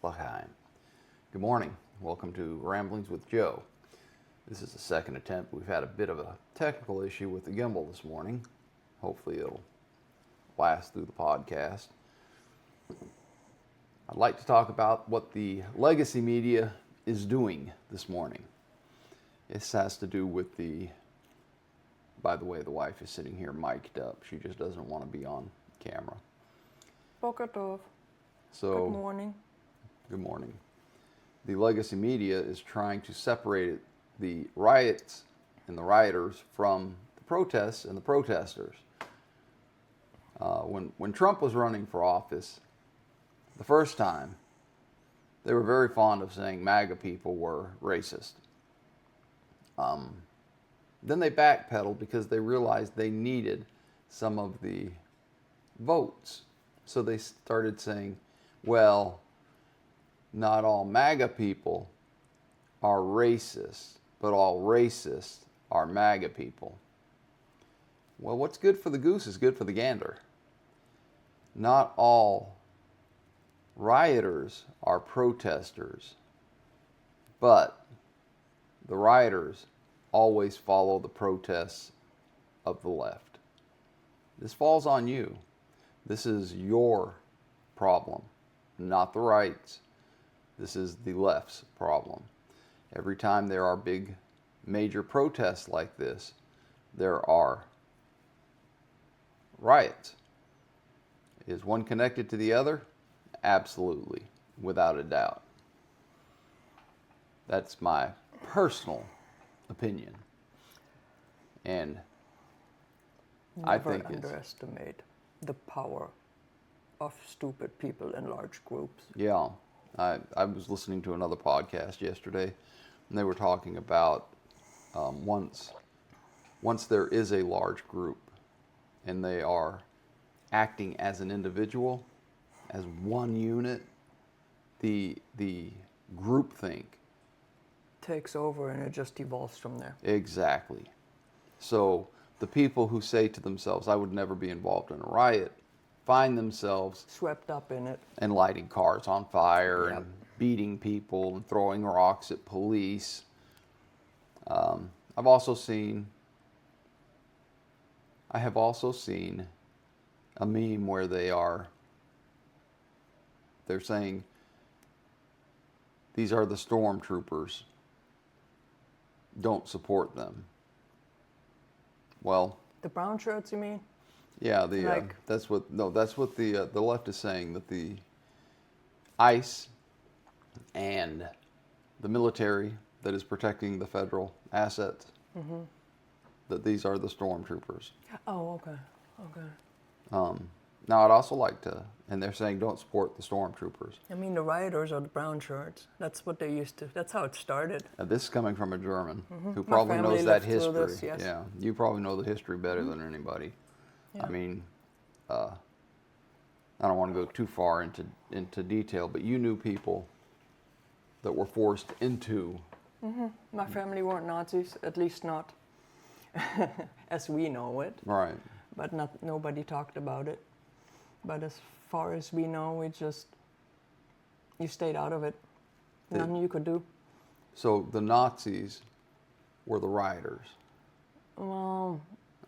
L'chaim. Good morning. Welcome to Ramblings with Joe. This is the second attempt. We've had a bit of a technical issue with the gimbal this morning. Hopefully it'll last through the podcast. I'd like to talk about what the legacy media is doing this morning. This has to do with by the way, the wife is sitting here mic'd up. She just doesn't want to be on camera. Boker tov. So, Good morning. Good morning. The legacy media is trying to separate the riots and the rioters from the protests and the protesters. When Trump was running for office, the first time, they were very fond of saying MAGA people were racist. Then they backpedaled because they realized they needed some of the votes. So they started saying, well, not all MAGA people are racist, but all racists are MAGA people. Well, what's good for the goose is good for the gander. Not all rioters are protesters, but the rioters always follow the protests of the left. This falls on you. This is your problem, not the right's. This is the left's problem. Every time there are big, major protests like this, there are riots. Is one connected to the other? Absolutely, without a doubt. That's my personal opinion. And I think Never underestimate the power of stupid people in large groups. Yeah. I was listening to another podcast yesterday, and they were talking about once there is a large group and they are acting as an individual, as one unit, the groupthink Takes over and it just evolves from there. Exactly. So the people who say to themselves, I would never be involved in a riot, find themselves swept up in it and lighting cars on fire. Yep. And beating people and throwing rocks at police. I have also seen a meme where they're saying, these are the stormtroopers, don't support them. Well, the brown shirts, you mean? Yeah, that's what the left is saying, that the ICE and the military that is protecting the federal assets, that these are the stormtroopers. Oh, okay. Now, I'd also like to, and they're saying don't support the stormtroopers. I mean, the rioters are the brown shirts. That's what they used to. That's how it started. This is coming from a German who My probably family knows that lived through history. this, yes. Yeah, you probably know the history better than anybody. Yeah. I mean, I don't want to go too far into detail, but you knew people that were forced into. My family weren't Nazis, at least not as we know it. Right. But nobody talked about it. But as far as we know, you stayed out of it. Nothing you could do. So the Nazis were the rioters. Well,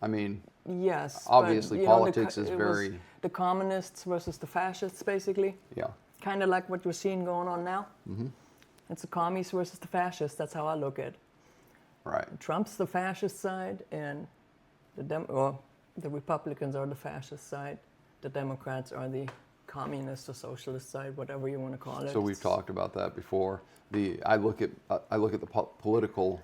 I mean, yes. obviously but, politics is it very. was the communists versus the fascists, basically. Yeah. Kind of like what we're seeing going on now. It's the commies versus the fascists. That's how I look at it. Right. Trump's the fascist side, and the Republicans are the fascist side. The Democrats are the communist or socialist side, whatever you want to call it. So we've talked about that before. I look at the political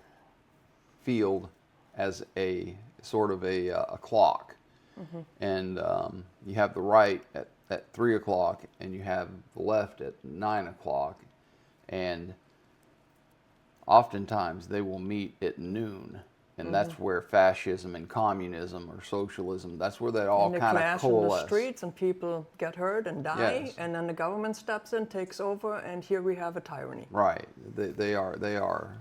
field as a sort of a clock, and you have the right at 3 o'clock, and you have the left at 9 o'clock, and oftentimes they will meet at noon. And that's where fascism and communism or socialism, that's where they all kind of coalesce. And they clash in the streets and people get hurt and die. Yes. And then the government steps in, takes over, and here we have a tyranny. Right. They are.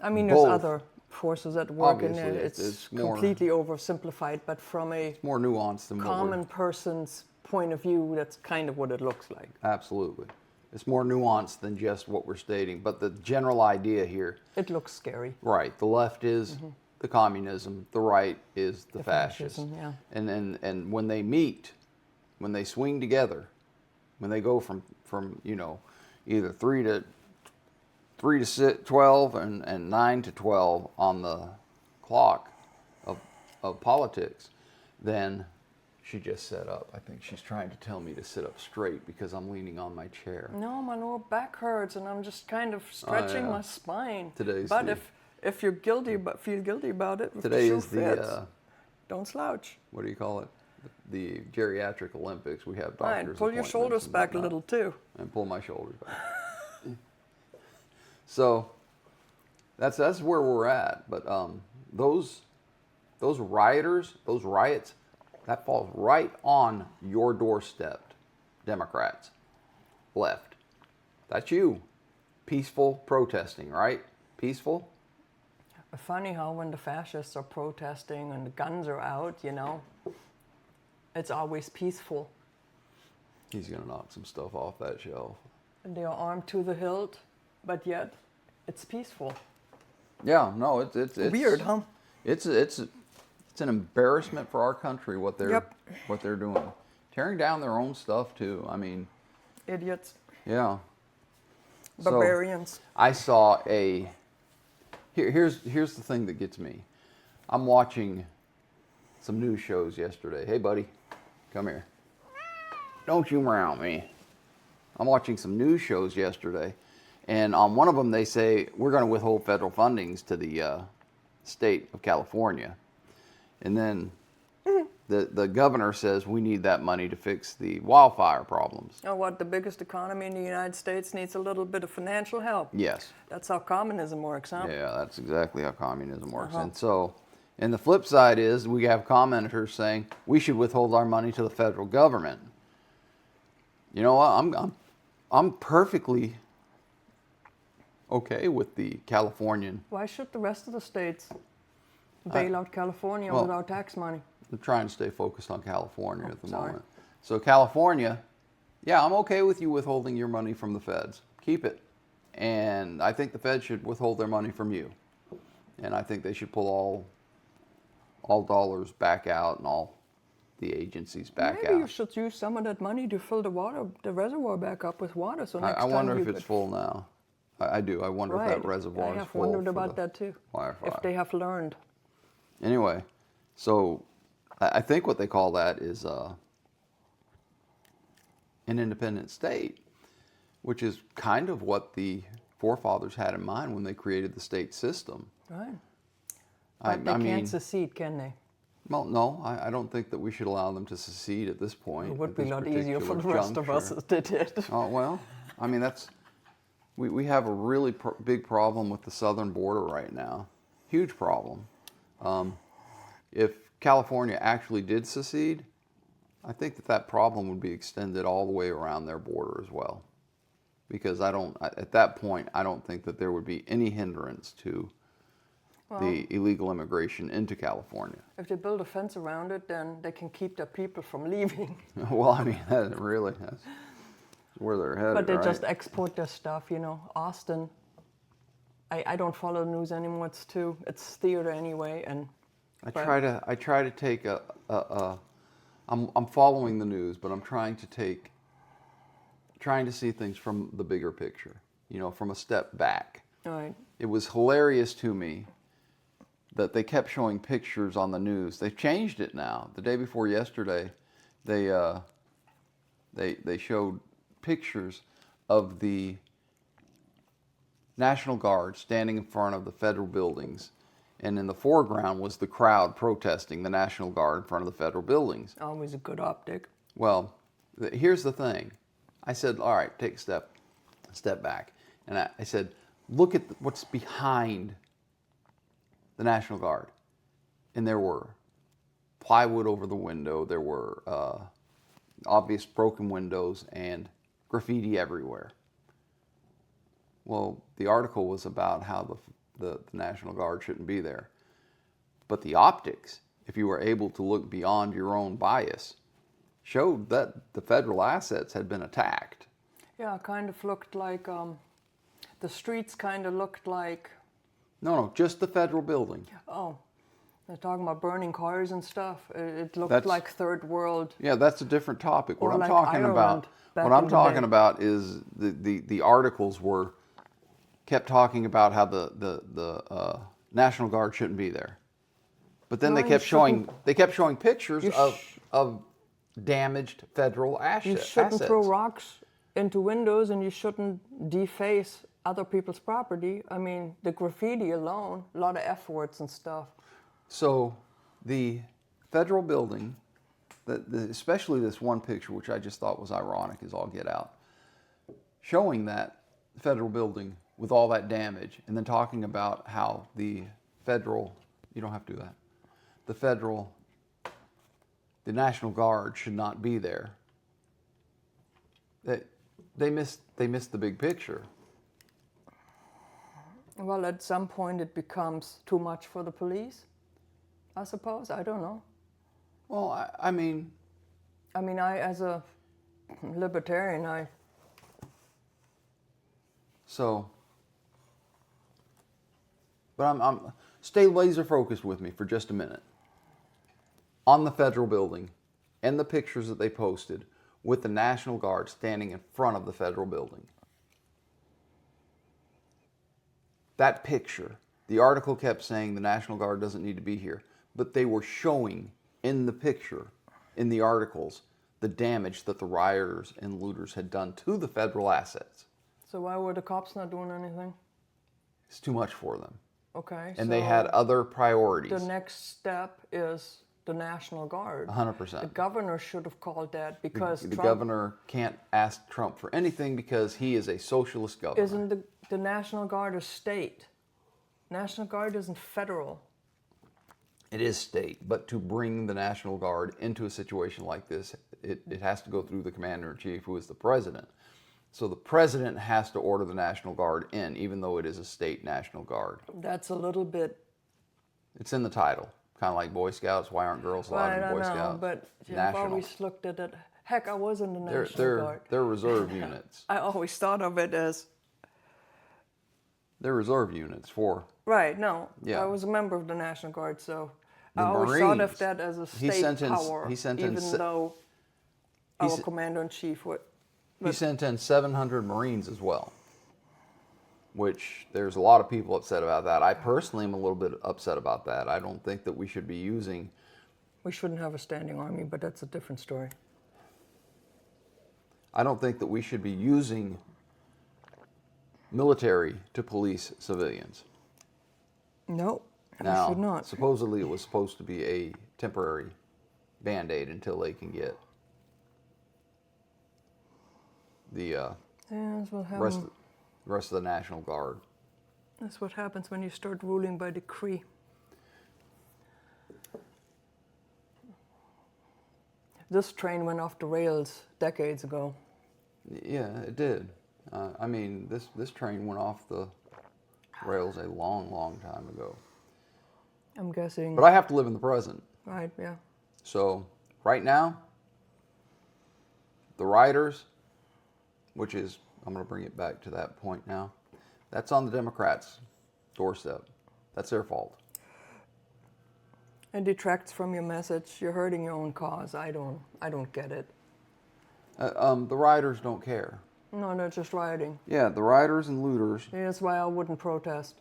I mean, both. there's other forces at work in Obviously, there. it's more, completely oversimplified, but from a more nuanced than common person's point of view, that's kind of what it looks like. Absolutely. It's more nuanced than just what we're stating. But the general idea here, It looks scary. right? The left is the communism. The right is the fascist. Fascism, yeah. And when they meet, when they swing together, when they go from either 3 to 12 and 9 to 12 on the clock of politics, then she just sat up. I think she's trying to tell me to sit up straight because I'm leaning on my chair. No, my lower back hurts, and I'm just kind of stretching yeah. my spine. Today's but the- if you're guilty, but feel guilty about it, if the Today shoe is fits, the don't slouch. what do you call it? The geriatric Olympics. We have Fine, doctors. pull your appointments shoulders and back a whatnot. little too. And pull my shoulders back. So that's where we're at. But those rioters, those riots, that falls right on your doorstep, Democrats, left. That's you. Peaceful protesting, right? Peaceful? Funny how when the fascists are protesting and the guns are out, it's always peaceful. He's going to knock some stuff off that shelf. And they are armed to the hilt, but yet it's peaceful. Yeah, no, it's Weird, huh? It's an embarrassment for our country what they're doing. Tearing down their own stuff too. I mean, Idiots, yeah. barbarians. So, I saw here's the thing that gets me. I'm watching some news shows yesterday. Hey buddy, come here. Don't you meow me. I'm watching some news shows yesterday, and on one of them they say we're going to withhold federal fundings to the state of California. And then the governor says we need that money to fix the wildfire problems. Oh, what, the biggest economy in the United States needs a little bit of financial help. Yes. That's how communism works, huh? Yeah, that's exactly how communism works. And so, and the flip side is we have commenters saying we should withhold our money to the federal government. You know what? I'm perfectly okay with the Californian. Why should the rest of the states bail out California with our tax money? I'm trying to stay focused on California at the sorry. moment. So California, yeah, I'm okay with you withholding your money from the feds. Keep it. And I think the feds should withhold their money from you. And I think they should pull all dollars back out and all the agencies back Maybe you out. should use some of that money to fill the reservoir back up with water. So next I wonder time if it's full now. I do. I wonder if that reservoir I is have full. wondered for about the that too. wildfire. If they have learned. Anyway, so I think what they call that is an independent state, which is kind of what the forefathers had in mind when they created the state system. Right. But they can't secede, can they? Well, no, I don't think that we should allow them to secede at this point. It would at be a this lot easier for the particular rest of us juncture. as they did. Oh, well, I mean, we have a really big problem with the southern border right now. Huge problem. If California actually did secede, I think that problem would be extended all the way around their border as well. Because at that point, I don't think that there would be any hindrance to the illegal immigration into California. If they build a fence around it, then they can keep their people from leaving. Well, I mean, that's where they're headed, But they right? just export their stuff, Austin. I don't follow the news anymore. It's theater anyway, and I try to take I'm following the news, but I'm trying to see things from the bigger picture, from a step back. right. It was hilarious to me that they kept showing pictures on the news. They've changed it now. The day before yesterday, they showed pictures of the National Guard standing in front of the federal buildings. And in the foreground was the crowd protesting the National Guard in front of the federal buildings. Always a good optic. Well, here's the thing. I said, all right, take a step back. And I said, look at what's behind the National Guard. And there were plywood over the window. There were obvious broken windows and graffiti everywhere. Well, the article was about how the National Guard shouldn't be there. But the optics, if you were able to look beyond your own bias, showed that the federal assets had been attacked. Yeah, kind of looked like, the streets kind of looked like, No, just the federal building. oh, they're talking about burning cars and stuff. It looked That's- like third world. Yeah, that's a different topic. What Or I'm like talking Ireland about, back what I'm in the talking day. about is the articles kept talking about how the National Guard shouldn't be there, but then No, they you kept showing shouldn't. pictures You of damaged federal You assets. shouldn't throw rocks into windows, and you shouldn't deface other people's property. I mean, the graffiti alone, a lot of F words and stuff. So the federal building, especially this one picture, which I just thought was ironic as all get out, showing that federal building with all that damage, and then talking about how the federal, you don't have to do that, the National Guard should not be there. They missed the big picture. Well, at some point it becomes too much for the police, I suppose. I don't know. Well, I mean, I, as a libertarian, but I'm stay laser focused with me for just a minute. On the federal building and the pictures that they posted with the National Guard standing in front of the federal building. That picture, the article kept saying the National Guard doesn't need to be here, but they were showing in the picture, in the articles, the damage that the rioters and looters had done to the federal assets. so why were the cops not doing anything? It's too much for them. Okay. And so they had other priorities. the next step is the National Guard. 100%. The governor should have called that because The Trump governor can't ask Trump for anything because he is a socialist governor. isn't the National Guard a state. National Guard isn't federal. It is state, but to bring the National Guard into a situation like this, it has to go through the commander-in-chief, who is the president. So the president has to order the National Guard in, even though it is a state National Guard. That's a little bit. It's in the title, kind of like Boy Scouts. Why aren't girls allowed in Boy Scouts? But I've National. always looked at it. Heck, I was in the National They're Guard. they're reserve units. I always thought of it as They're reserve units for. right. No, Yeah. I was a member of the National Guard, so The I always thought of Marines. that as a He state sent in- power, he sent in even se- though he our s- commander-in-chief would. He sent in 700 Marines as well, which there's a lot of people upset about that. I personally am a little bit upset about that. I don't think that we should be using. We shouldn't have a standing army, but that's a different story. I don't think that we should be using military to police civilians. No, we Now, should not. supposedly it was supposed to be a temporary Band-Aid until they can get the Yeah, that's what rest, happens. rest of the National Guard. That's what happens when you start ruling by decree. This train went off the rails decades ago. Yeah, it did. I mean, this train went off the rails a long, long time ago. I'm guessing. But I have to live in the present. Right, yeah. So right now, the rioters, which is, I'm going to bring it back to that point now, that's on the Democrats' doorstep. That's their fault. It detracts from your message. You're hurting your own cause. I don't get it. The rioters don't care. No, they're just rioting. Yeah, the rioters and looters. Yeah, that's why I wouldn't protest.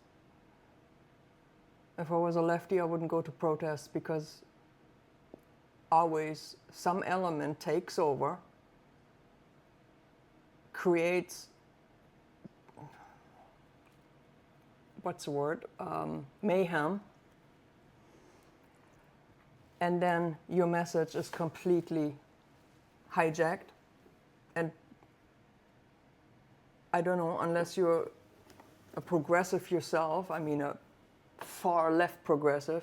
If I was a lefty, I wouldn't go to protest because always some element takes over, creates, what's the word, mayhem, and then your message is completely hijacked. And I don't know, unless you're a progressive yourself, I mean a far left progressive,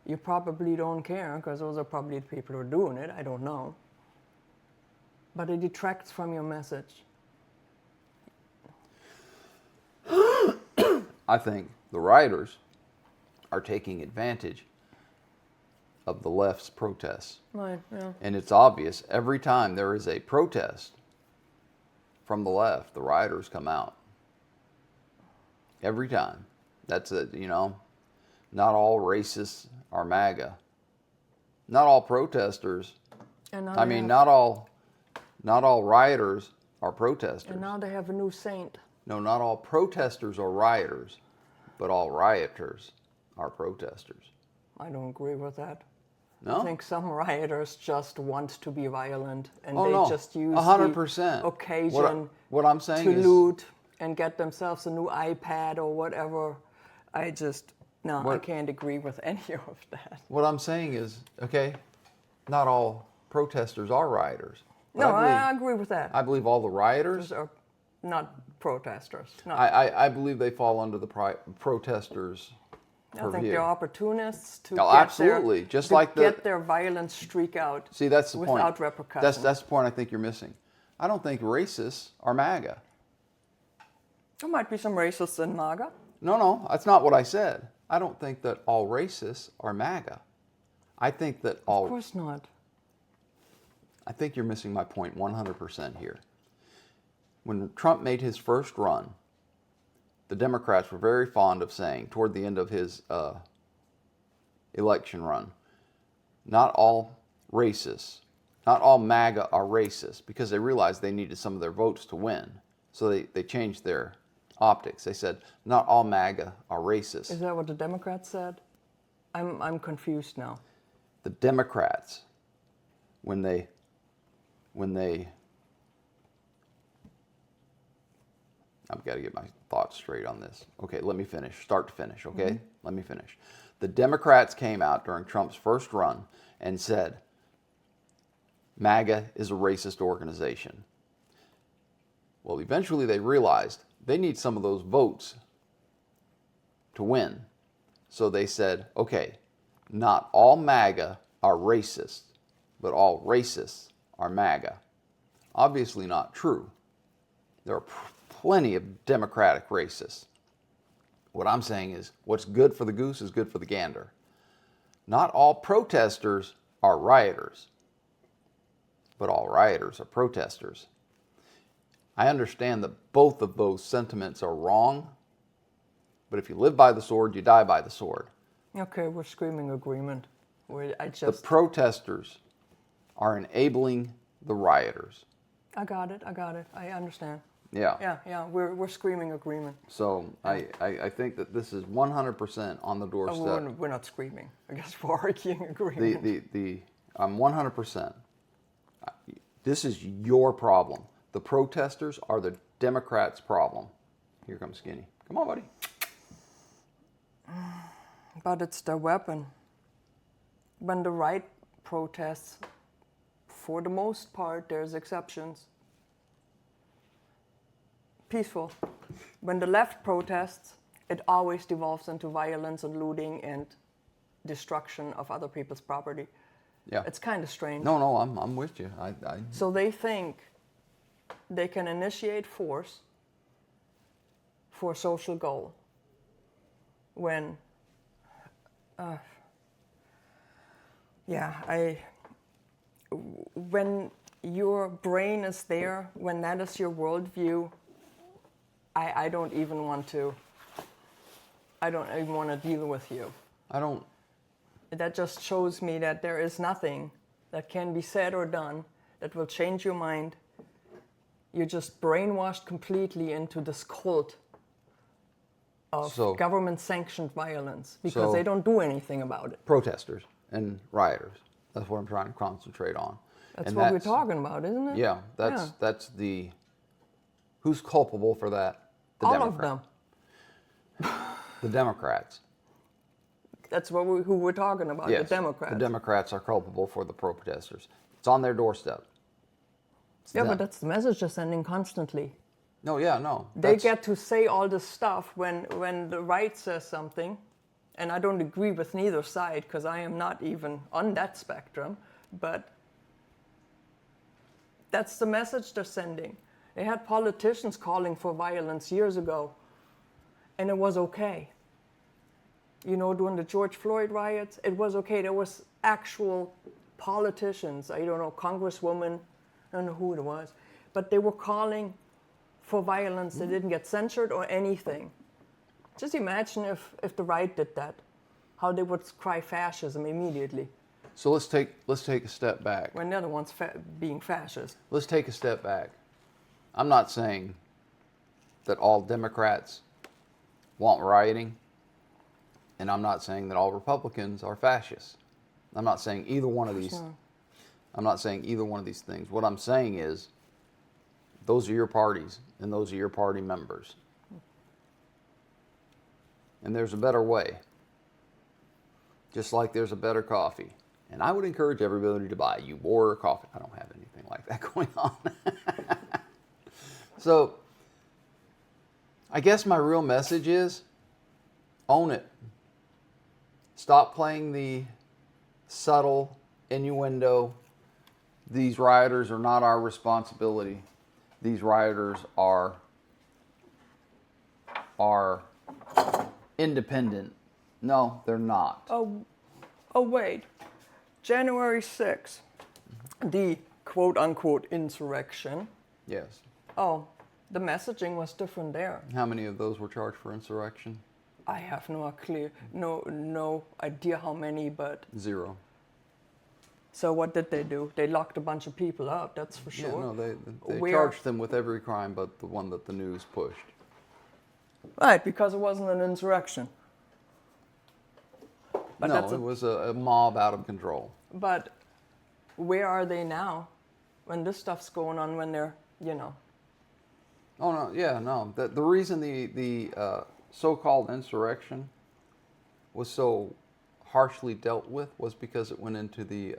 you probably don't care because those are probably the people who are doing it. I don't know. But it detracts from your message. I think the rioters are taking advantage of the left's protests. Right, yeah. And it's obvious every time there is a protest, from the left, the rioters come out. Every time. That's it, Not all racists are MAGA. Not all protesters. And now I they mean, have- not all rioters are protesters. And now they have a new saint. No, not all protesters are rioters, but all rioters are protesters. I don't agree with that. No? I think some rioters just want to be violent, and Oh, they no. just use 100%. the occasion What I'm saying to is, loot and get themselves a new iPad or whatever. I can't agree with any of that. what I'm saying is, okay, not all protesters are rioters. But No, I I agree with that. I believe all the rioters, Those are not protesters. No. I believe they fall under the protesters' I think purview. they're opportunists to Oh, get absolutely. Their, Just to like the- get their violent streak out. See, that's the point. Without repercussion. That's the point I think you're missing. I don't think racists are MAGA. There might be some racists in MAGA. No, that's not what I said. I don't think that all racists are MAGA. I think that all. Of course not. I think you're missing my point 100% here. When Trump made his first run, the Democrats were very fond of saying, toward the end of his election run, not all racists, not all MAGA are racist, because they realized they needed some of their votes to win. So they changed their optics. They said, not all MAGA are racist. Is that what the Democrats said? I'm confused now. The Democrats, when they I've got to get my thoughts straight on this. Okay, let me finish. Start to finish, okay? Let me finish. The Democrats came out during Trump's first run and said, MAGA is a racist organization. Well, eventually they realized they need some of those votes to win. So they said, okay, not all MAGA are racist, but all racists are MAGA. Obviously not true. There are plenty of Democratic racists. What I'm saying is, what's good for the goose is good for the gander. Not all protesters are rioters, but all rioters are protesters. I understand that both of those sentiments are wrong, but if you live by the sword, you die by the sword. Okay, we're screaming agreement. The protesters are enabling the rioters. I got it. I understand. Yeah. Yeah, we're screaming agreement. So I think that this is 100% on the doorstep. We're not screaming. I guess we're arguing agreement. I'm 100%. This is your problem. The protesters are the Democrats' problem. Here comes Skinny. Come on, buddy. But it's their weapon. When the right protests, for the most part, there's exceptions. Peaceful. When the left protests, it always devolves into violence and looting and destruction of other people's property. Yeah. It's kind of strange. No, I'm with you. So they think they can initiate force for a social goal when, when your brain is there, when that is your worldview, I don't even want to deal with you. That just shows me that there is nothing that can be said or done that will change your mind. You're just brainwashed completely into this cult of government-sanctioned violence because they don't do anything about it. Protesters and rioters. That's what I'm trying to concentrate on. That's what we're talking about, isn't it? Yeah, that's the... Who's culpable for that? All of them. The Democrats. That's who we're talking about, Yes, the Democrats. The Democrats are culpable for the protesters. It's on their doorstep. But that's the message they're sending constantly. No. They get to say all this stuff when the right says something, and I don't agree with neither side because I am not even on that spectrum, but that's the message they're sending. They had politicians calling for violence years ago, and it was okay. During the George Floyd riots, it was okay. There was actual politicians, I don't know, congresswoman, I don't know who it was, but they were calling for violence. They didn't get censored or anything. Just imagine if the right did that, how they would cry fascism immediately So let's take a step back. when they're the ones being fascist. Let's take a step back. I'm not saying that all Democrats want rioting, and I'm not saying that all Republicans are fascists. I'm not saying either one of these. Sure. I'm not saying either one of these things. What I'm saying is, those are your parties, and those are your party members. And there's a better way. Just like there's a better coffee. And I would encourage everybody to buy you Warrior coffee. I don't have anything like that going on. So, I guess my real message is, own it. Stop playing the subtle innuendo. These rioters are not our responsibility. These rioters are independent. No, they're not. Oh wait. January 6th, the quote-unquote insurrection. Yes. Oh, the messaging was different there. How many of those were charged for insurrection? I have no idea how many, but 0. so what did they do? They locked a bunch of people up, that's for sure. Yeah, no, they Where- charged them with every crime but the one that the news pushed. Right, because it wasn't an insurrection. But no, that's it was a mob out of control. But where are they now when this stuff's going on, when they're, Oh no, yeah, no. The reason the so-called insurrection was so harshly dealt with was because it went into the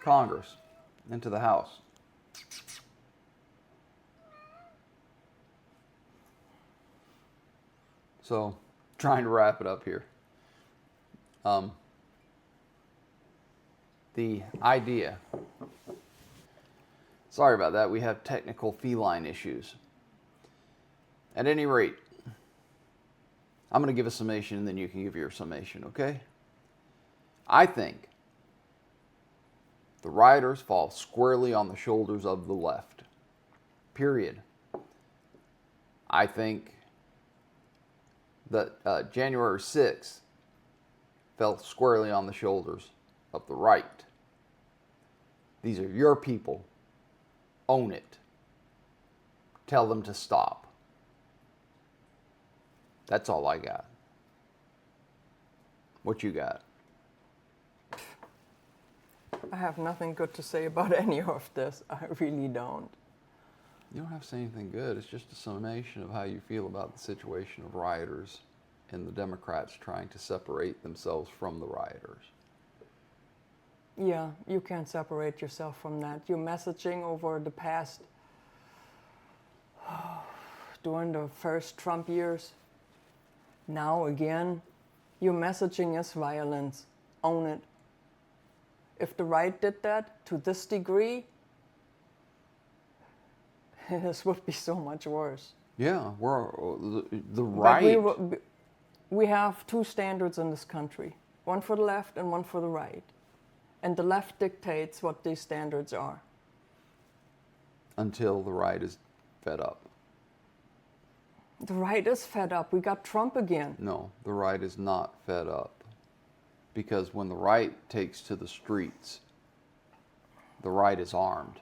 Congress, into the House. So, trying to wrap it up here. The idea. Sorry about that. We have technical feline issues. At any rate, I'm going to give a summation and then you can give your summation, okay? I think the rioters fall squarely on the shoulders of the left. Period. I think that January 6th fell squarely on the shoulders of the right. These are your people. Own it. Tell them to stop. That's all I got. What you got? I have nothing good to say about any of this. I really don't. You don't have to say anything good. It's just a summation of how you feel about the situation of rioters and the Democrats trying to separate themselves from the rioters. Yeah, you can't separate yourself from that. Your messaging over the past, during the first Trump years, now again, your messaging is violence. Own it. If the right did that to this degree, this would be so much worse. Yeah, we're the But right. we have two standards in this country, one for the left and one for the right. And the left dictates what these standards are. Until the right is fed up. The right is fed up. We got Trump again. No, the right is not fed up. Because when the right takes to the streets, the right is armed.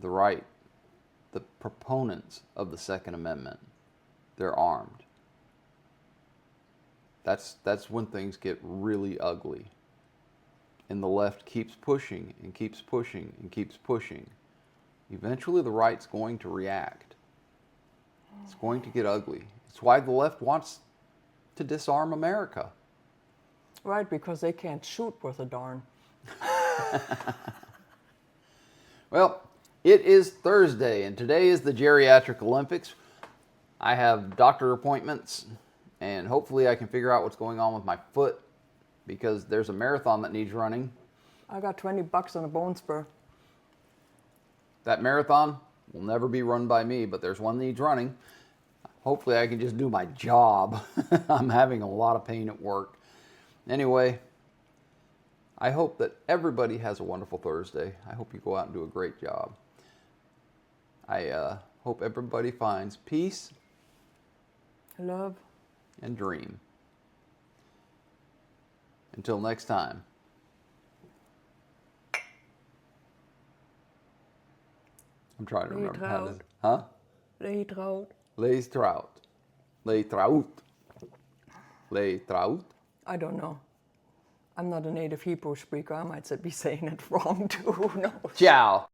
The right, the proponents of the Second Amendment, they're armed. That's when things get really ugly. And the left keeps pushing and keeps pushing and keeps pushing. Eventually the right's going to react. It's going to get ugly. It's why the left wants to disarm America. Right, because they can't shoot worth a darn. Well, it is Thursday, and today is the Geriatric Olympics. I have doctor appointments, and hopefully I can figure out what's going on with my foot, because there's a marathon that needs running. I got $20 on a bone spur. That marathon will never be run by me, but there's one that needs running. Hopefully I can just do my job. I'm having a lot of pain at work. Anyway, I hope that everybody has a wonderful Thursday. I hope you go out and do a great job. I hope everybody finds peace Love. and dream. Until next time. I'm trying to remember how to... Huh? Lay trout. Lees trout. Lay trout. Lay trout. I don't know. I'm not a native Hebrew speaker. I might be saying it wrong too. Who knows? Ciao.